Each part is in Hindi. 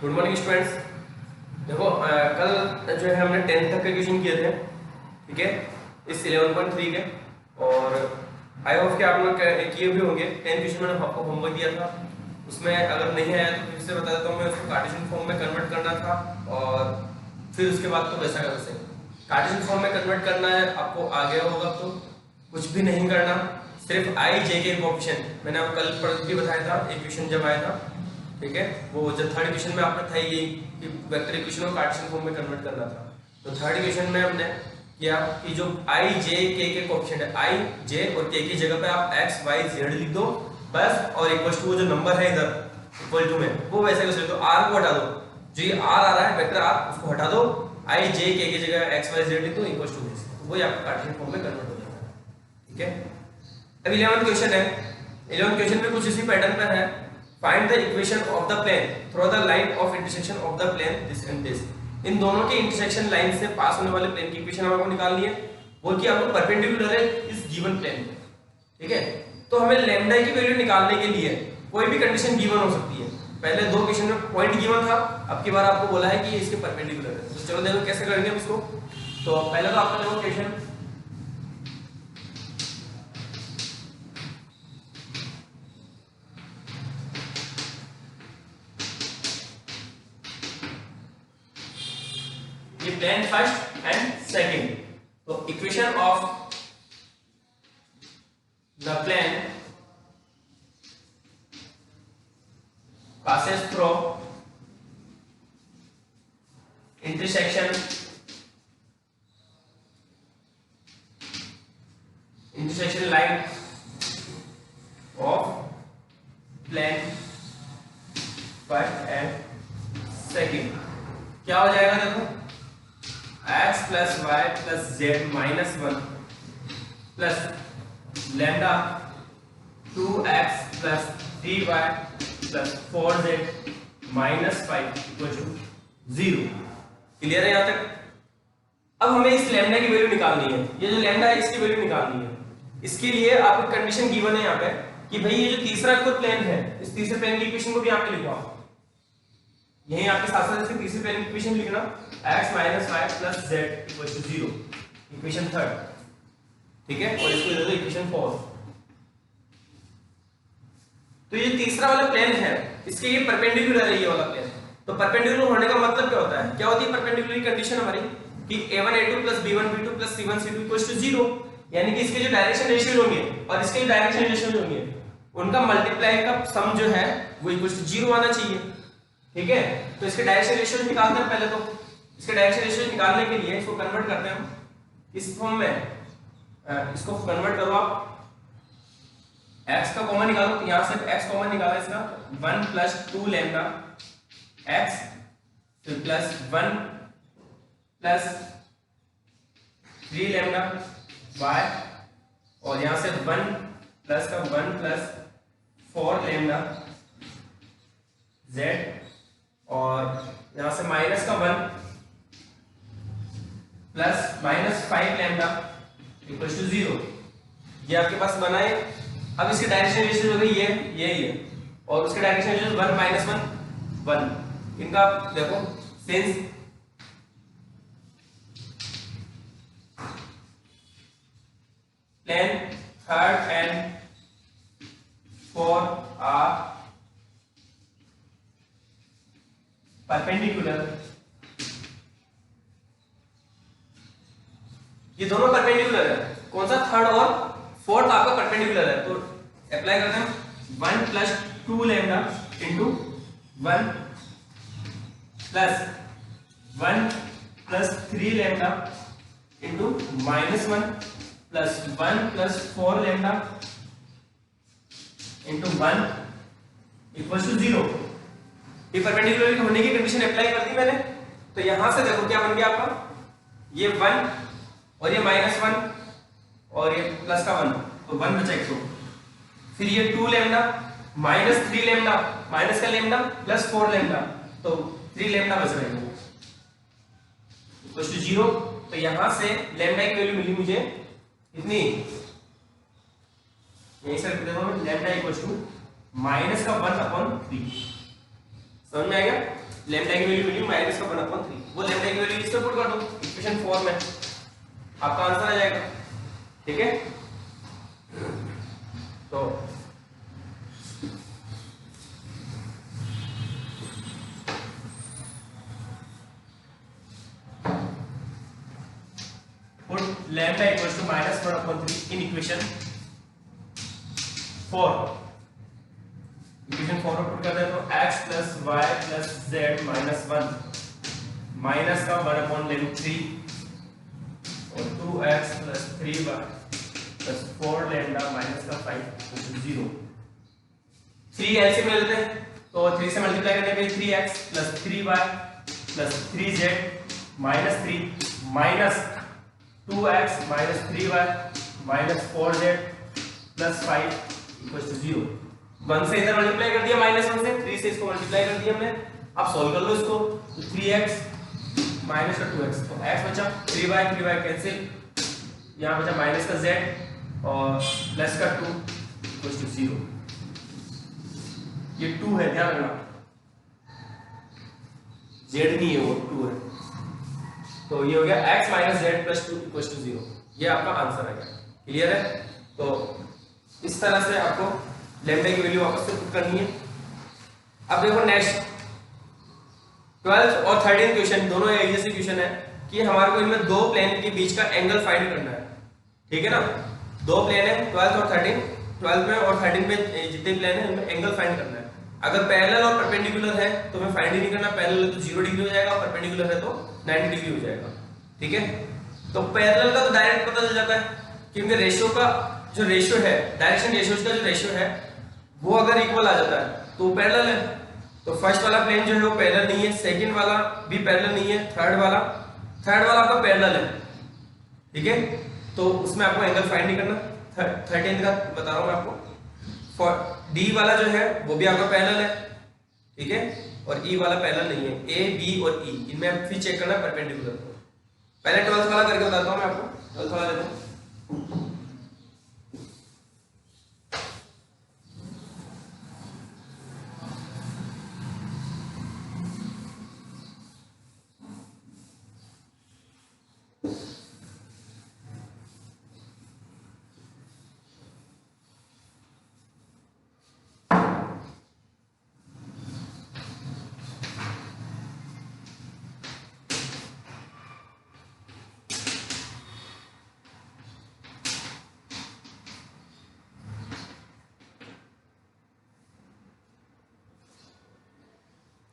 Good morning students. देखो कल जो है हमने 10th तक के क्वेश्चन किए थे, ठीक है, इस 11.3 के। और आई होप कि आप लोग किए भी होंगे। 10 क्वेश्चन मैंने आपको होमवर्क दिया था, उसमें अगर नहीं आया तो फिर से बता देता हूँ। मैं उसको कार्टेशियन फॉर्म में कन्वर्ट करना था और फिर उसके बाद तो वैसा कर सकते। कार्टेशियन फॉर्म में कन्वर्ट करना है, आपको आ गया होगा तो कुछ भी नहीं करना, सिर्फ आई जे के कोएफिशिएंट मैंने आपको कल भी बताया था, एक क्वेश्चन जब आया था, ठीक है, वो जो थर्ड क्वेश्चन में आपने था ये कि वेक्टर इक्वेशन को कार्टेशियन फॉर्म में कन्वर्ट करना था। तो थर्ड क्वेश्चन में हमने किया कि जो आई जे के कोएफिशिएंट है, आई जे और के की जगह पे आप एक्स वाई जेड लिख दो बस, और इक्वल टू वो जो नंबर है इधर इक्वल टू में वो वैसे वैसे तो आर को हटा दो, जो ये आर आ रहा है वेक्टर आर उसको हटा दो, आई जे के की जगह एक्स वाई जेड लिख दो इक्वल टू दिस, तो वो आपका कार्टेशियन फॉर्म में कन्वर्ट हो जाएगा, ठीक है। अब 11th क्वेश्चन है। 11th क्वेश्चन में कुछ इसी पैटर्न पर है। Find the equation of the plane through the line of intersection of the plane this and this. इन दोनों के इंटरसेक्शन लाइन से पास होने वाले प्लेन की इक्वेशन हमको निकालनी है, वो कि आपको परपेंडिकुलर है इस गिवन प्लेन पे, ठीक है। तो हमें लैम्डा की वैल्यू निकालने के लिए कोई भी कंडीशन गिवन हो सकती है। पहले दो क्वेश्चन में पॉइंट गिवन था, अब की बार आपको बोला है कि ये इसके परपेंडिकुलर है। तो चलो देखो कैसे करेंगे हम इसको। तो पहले तो आपका देखो क्वेश्चन, ये प्लेन फर्स्ट एंड सेकंड। तो equation of the plane passes through intersection line of plane first and second। क्या हो जाएगा देखो, x plus y plus z minus 1 plus lambda 2x plus 3y plus 4z minus 5 equal to 0। Clear है यहाँ तक? अब हमें इस लैम्डा की वैल्यू निकालनी है। ये जो लैम्डा है इसकी वैल्यू निकालनी है। इसके लिए आपको कंडीशन गिवन है यहाँ पे कि भाई ये जो तीसरा प्लेन है, इस तीसरे प्लेन की इक्वेशन को भी यहाँ पे लिखो आप। यहीं आपके साथ साथ इसके तीसरे प्लेन की इक्वेशन लिखना, x minus y plus z equal to 0, equation third, ठीक है। और इसको दे दो इक्वेशन फोर्थ। तो ये तीसरा वाला प्लेन है, इसके ये परपेंडिकुलर है ये वाला प्लेन। तो परपेंडिकुलर होने का मतलब क्या होता है, क्या होती है परपेंडिकुलर कंडीशन हमारी कि a1 a2 plus b1 b2 plus c1 c2 equals to 0। यानी कि इसके जो डायरेक्शन रेशियो होंगे और इसके जो डायरेक्शन रेशियो होंगे उनका मल्टीप्लाई का सम जो है वो इक्वल्स टू 0 आना चाहिए, ठीक है। तो इसके डायरेक्शन रेशियो निकालते हैं। पहले तो इसके डायरेक्शन रेशियो निकालने के लिए इसको कन्वर्ट करते हैं हम इस फॉर्म में। इसको कन्वर्ट करो आप, x का कॉमन निकालो, तो यहां से x कॉमन निकाला इसका 1 प्लस 2 लैम्डा x फिर प्लस 1 प्लस 3 लैम्डा y, और यहां से 1 प्लस का 1 प्लस 4 लैम्डा z, और यहां से माइनस का 1 plus minus 5 lambda equal to 0। ये आपके पास बना है। अब इसके डायरेक्शन रेशियो हो गई ये और उसके डायरेक्शन रेशियो 1 माइनस 1 1। इनका देखो since plane third and fourth are perpendicular, ये दोनों परपेंडिकुलर है। कौन सा, थर्ड और फोर्थ आपका परपेंडिकुलर है। तो अप्लाई करते हैं 1 plus 2 lambda into 1 plus 1 plus 3 lambda into minus 1 plus 1 plus 4 lambda into 1 equal to 0। ये परपेंडिकुलर होने की कंडीशन अप्लाई कर दी मैंने। तो यहां से देखो क्या बन गया आपका, ये 1 और ये माइनस 1 और ये प्लस का 1, तो 1 बचा 100। फिर ये 2 लैम्डा माइनस 3 लैम्डा, माइनस का लैम्डा प्लस 4 लैम्डा, तो 3 लैम्डा बच रहा है इक्वल टू 0। तो यहां से लैम्डा की वैल्यू मिली मुझे इतनी, यही से देखो लैम्डा इक्वल टू माइनस का 1/3। समझ में आ गया? लैम्डा की वैल्यू मिली माइनस का 1/3, वो लैम्डा की वैल्यू इसमें पुट कर दो इक्वेशन 4 में, आपका आंसर आ जाएगा। ठीक है, तो put lambda equals to -1/3 in equation 4। Equation 4 put करते हैं तो x + y + z -1 माइनस का 1/3 और 2x + 3y + 4 लैम्डा माइनस का 5 0। 3 एलसीएम ले लेते हैं तो 3 से मल्टीप्लाई करने पे 3x + 3y + 3z -3 minus 2x - 3y - 4z + 5 = 0। 1 से इधर मल्टीप्लाई कर दिया, -1 से 3 से इसको मल्टीप्लाई कर दिया हमने। अब सॉल्व कर लो इसको, तो 3x माइनस का 2x, तो x बचा 3y कैंसिल, यहाँ बचा माइनस का z और प्लस का 2 = 0। ये 2 है, ध्यान रखना, z नहीं है, वो 2 है। तो ये हो गया x - z + 2 = 0। ये आपका आंसर आ गया। क्लियर है? तो इस तरह से आपको लैम्डा की वैल्यू वापस से पुट करनी है। अब देखो नेक्स्ट 12th और 13th क्वेश्चन दोनों ये से क्वेश्चन है कि हमारे को इनमें दो प्लेन के बीच का एंगल फाइंड करना है। ठीक है ना, दो प्लेन है 12th और 13th, 12th में और 13th में जितने प्लेन है इनमें एंगल फाइंड करना है। अगर पैरेलल और परपेंडिकुलर है तो हमें फाइंड ही नहीं करना, पैरेलल है तो 0 डिग्री हो जाएगा, परपेंडिकुलर है तो 90 डिग्री हो जाएगा। ठीक है, तो पैरेलल का तो डायरेक्ट पता चल जाता है कि इनके रेशियो का जो रेशियो है, डायरेक्शन रेशियोज का जो रेशियो है वो अगर इक्वल आ जाता है तो पैरेलल है। तो फर्स्ट वाला प्लेन जो है वो पैरेलल नहीं है, सेकंड वाला भी पैरेलल नहीं है, थर्ड वाला आपका पैरेलल है। ठीक है, तो उसमें आपको एंगल फाइंड नहीं करना। 13th का बता रहा हूं मैं आपको, डी वाला जो है वो भी आपका पैरेलल है। ठीक है, और ई वाला पैरेलल नहीं है, ए बी और ई इनमें आप फिर चेक करना परपेंडिकुलर। पहले 12th वाला करके बताता हूं मैं आपको। 12th वाला देखो,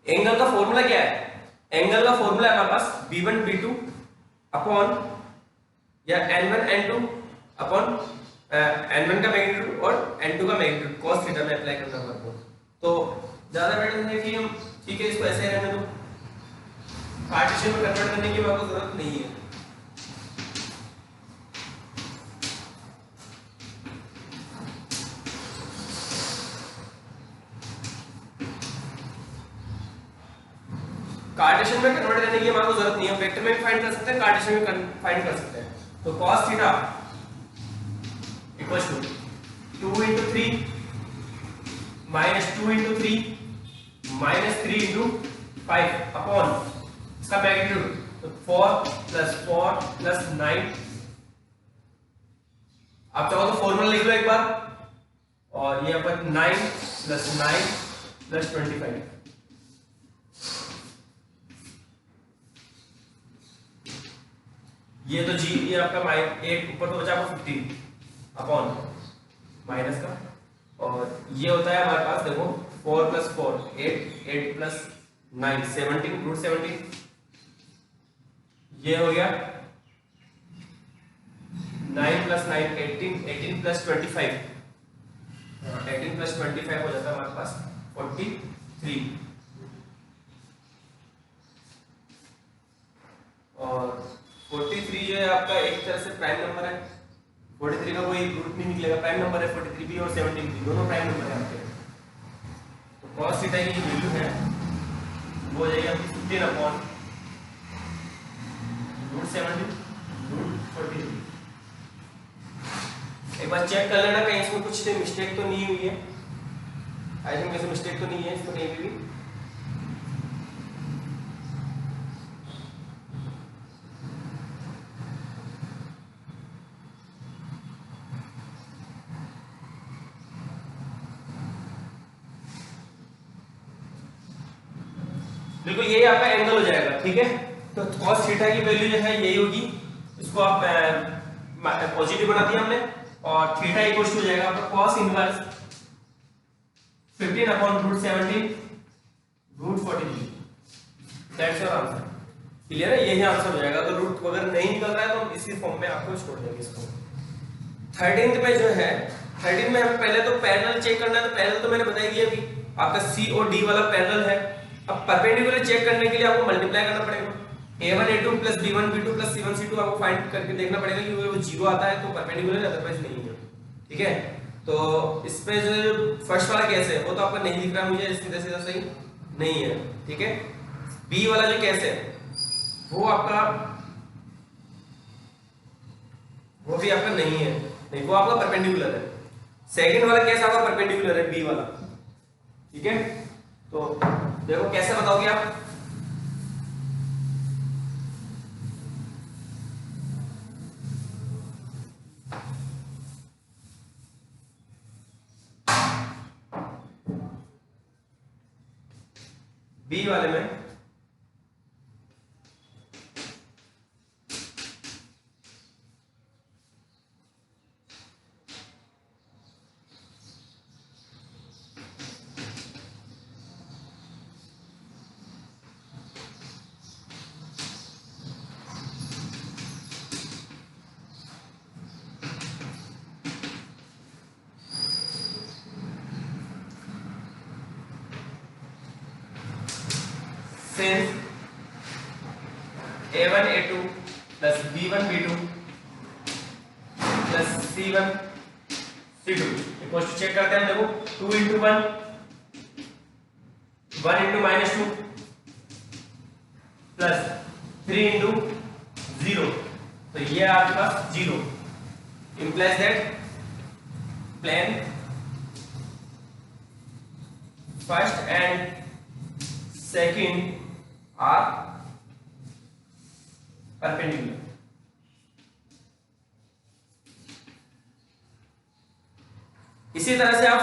एंगल का फॉर्मूला क्या है? एंगल का फॉर्मूला है हमारे पास b1 b2 अपॉन या n1 n2 अपॉन n1 का मैग्नीट्यूड और n2 का मैग्नीट्यूड cos थीटा में अप्लाई करना है आपको। तो ज्यादा बेटर है कि हम, ठीक है, इसको ऐसे ही रहने दो, पार्टीशन में कन्वर्ट करने की आपको जरूरत नहीं है। कार्टेशियन में कन्वर्ट करने की आपको जरूरत नहीं है, वेक्टर में भी फाइंड कर सकते हैं, कार्टेशियन में फाइंड कर सकते हैं। तो cos theta equals to 2 × 3 -2 × 3 -3 × 5 upon इसका मैग्नीट्यूड, तो 4 + 4 + 9। आप चाहो तो फॉर्मूला लिख लो एक बार, और ये अपन 9 + 9 + 25। ये तो जी, ये आपका -8 ऊपर तो बचा आपको 15 अपॉन माइनस का, और ये होता है हमारे पास देखो 4 + 4 8 8 + 9 17 √17। ये हो गया 9 + 9 18 18 + 25 18 + 25 हो जाता है हमारे पास 43। और 43 जो है आपका एक तरह से प्राइम नंबर है। 43 का कोई रूट नहीं निकलेगा, प्राइम नंबर है 43 भी और 17 भी, दोनों प्राइम नंबर है आपके। तो cos थीटा की वैल्यू है वो हो जाएगी आपकी 15 अपॉन √17 √43। एक बार चेक कर लेना कहीं इसमें कुछ मिस्टेक तो नहीं हुई है। आई थिंक ऐसे मिस्टेक तो नहीं है इसमें कहीं भी। बिल्कुल यही आपका एंगल हो जाएगा, ठीक है। तो cos थीटा की वैल्यू जो है यही होगी, इसको आप पॉजिटिव बना दिया हमने, और थीटा इक्वल टू हो जाएगा आपका cos inverse 15/√17 √43। That's your answer. Clear है, यही आंसर हो जाएगा। अगर रूट अगर नहीं निकल रहा है तो हम इसी फॉर्म में आपको छोड़ देंगे इसको। 13th में जो है, 13th में हमें पहले तो पैरेलल चेक करना है। तो पैरेलल तो मैंने बता ही दिया अभी, आपका सी और डी वाला पैरेलल है। अब परपेंडिकुलर चेक करने के लिए आपको मल्टीप्लाई करना पड़ेगा, a1 a2 + b1 b2 + c1 c2 आपको फाइंड करके देखना पड़ेगा कि वो 0 आता है तो परपेंडिकुलर है, अदरवाइज नहीं है, ठीक है। तो इसमें जो फर्स्ट वाला केस है वो तो आपका नहीं दिख रहा मुझे, सीधा सीधा सही नहीं है, ठीक है। बी वाला जो केस है वो आपका, वो भी आपका नहीं है, नहीं वो आपका परपेंडिकुलर है। सेकंड वाला केस आपका परपेंडिकुलर है, बी वाला, ठीक है। तो देखो कैसे बताओगे आप, बी वाले में since a1 a2 plus b1 b2 plus c1 c2 equal to check करते हैं। देखो 2 into 1 1 into -2 plus 3 into 0, तो ये आपके पास 0 implies that plane first and second are perpendicular। इसी तरह से आप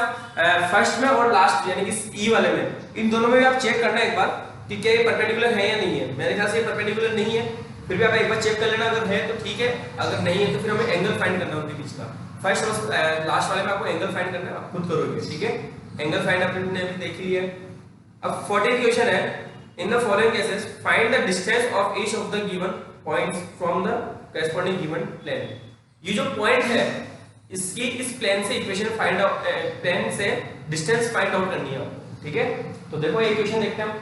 फर्स्ट में और लास्ट यानी कि ई वाले में, इन दोनों में भी आप चेक करना एक बार कि क्या ये परपेंडिकुलर है या नहीं है। मेरे ख्याल से ये परपेंडिकुलर नहीं है, फिर भी आप एक बार चेक कर लेना, अगर है तो ठीक है, अगर नहीं है तो फिर हमें एंगल फाइंड करना है उनके बीच का। फर्स्ट और लास्ट वाले में आपको एंगल फाइंड करना है, आप खुद करोगे, ठीक है। एंगल फाइंड आपने अभी देख लिया है। अब 14th क्वेश्चन है, in the following cases find the distance of each of the given points from the corresponding given plane. ये जो पॉइंट है इसकी इस प्लेन से इक्वेशन फाइंड आउट, प्लेन से डिस्टेंस फाइंड आउट करनी है आपको, ठीक है। तो देखो ये इक्वेशन देखते हैं हम।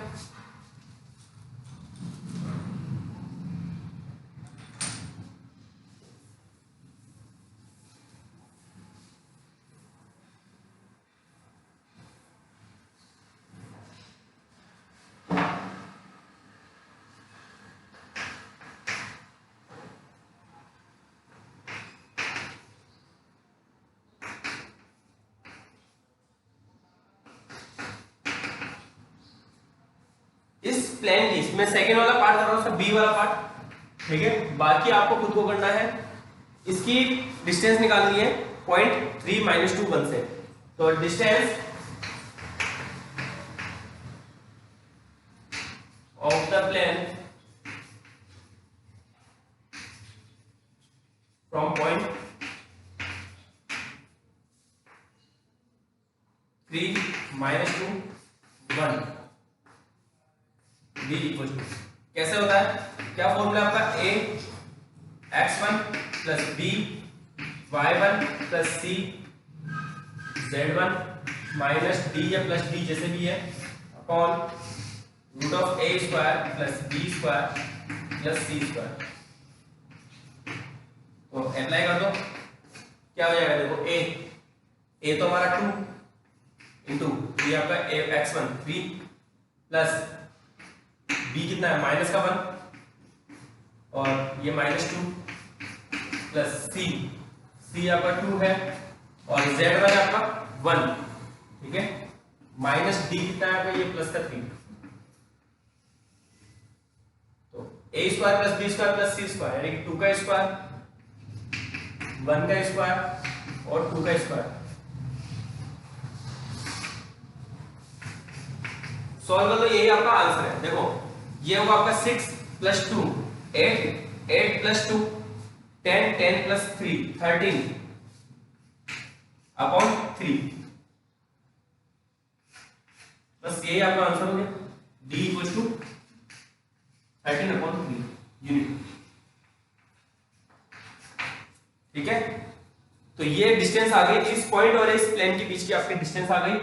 इस प्लेन की, इसमें सेकंड वाला पार्ट कर रहा हूं, उसका बी वाला पार्ट, ठीक है। बाकी आपको खुद को करना है, इसकी डिस्टेंस निकालनी है 0.3 - 2 1 से। तो distance of the plane from point 3 - 2 1 b equal to, कैसे होता है, क्या फॉर्मूला आपका, a x1 plus b y1 plus c z1 minus d या प्लस d जैसे भी है upon root of a square plus b square plus c square. तो अप्लाई कर दो, क्या हो जाएगा, देखो a तो हमारा 2 इंटू ये आपका x1 3 प्लस b कितना है माइनस का 1 और ये -2 प्लस c आपका 2 है और z1 है आपका 1, ठीक है। माइनस d कितना है आपका, ये प्लस का 3। तो a square plus b square plus c square यानी कि 2 का स्क्वायर 1 का स्क्वायर और 2 का स्क्वायर सॉल्व कर लो, यही आपका आंसर है। देखो ये होगा आपका 6 + 2 8, 8 + 2 10, 10 + 3 13 अपॉन 3। बस यही आपका आंसर हो गया, d = 13/3 यूनिट। ठीक है, तो ये डिस्टेंस आ गई, इस पॉइंट और इस प्लेन के बीच की आपकी डिस्टेंस आ गई।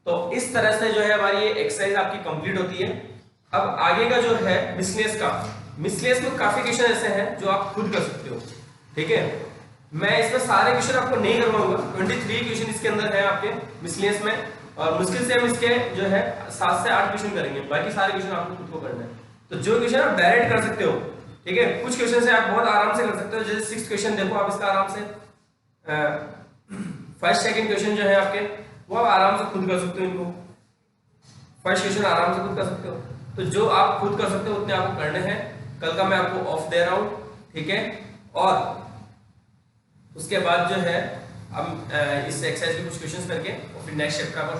तो इस तरह से जो है हमारी ये एक्सरसाइज आपकी कंप्लीट होती है। अब आगे का जो है मिसलेनियस का, मिसलेनियस में काफी क्वेश्चन ऐसे हैं जो आप खुद कर सकते हो। ठीक है, मैं इसमें सारे क्वेश्चन आपको नहीं करवाऊंगा, 23 क्वेश्चन इसके अंदर है आपके मिसलेनियस में, और मुश्किल से हम इसके जो है 7 से 8 क्वेश्चन करेंगे, बाकी सारे क्वेश्चन आपको खुद को करना है। तो जो क्वेश्चन आप डायरेक्ट कर सकते हो, ठीक है, कुछ क्वेश्चन से आप बहुत आराम से कर सकते हो। जैसे 6th क्वेश्चन देखो आप इसका आराम से, फर्स्ट सेकंड क्वेश्चन जो है आपके वो आप आराम से खुद कर सकते हो, इनको फर्स्ट क्वेश्चन आराम से खुद कर सकते हो। तो जो आप खुद कर सकते हो उतने आपको करने हैं। कल का मैं आपको ऑफ दे रहा हूं, ठीक है, और उसके बाद जो है हम इस एक्सरसाइज के कुछ क्वेश्चंस करके और फिर नेक्स्ट चैप्टर आपका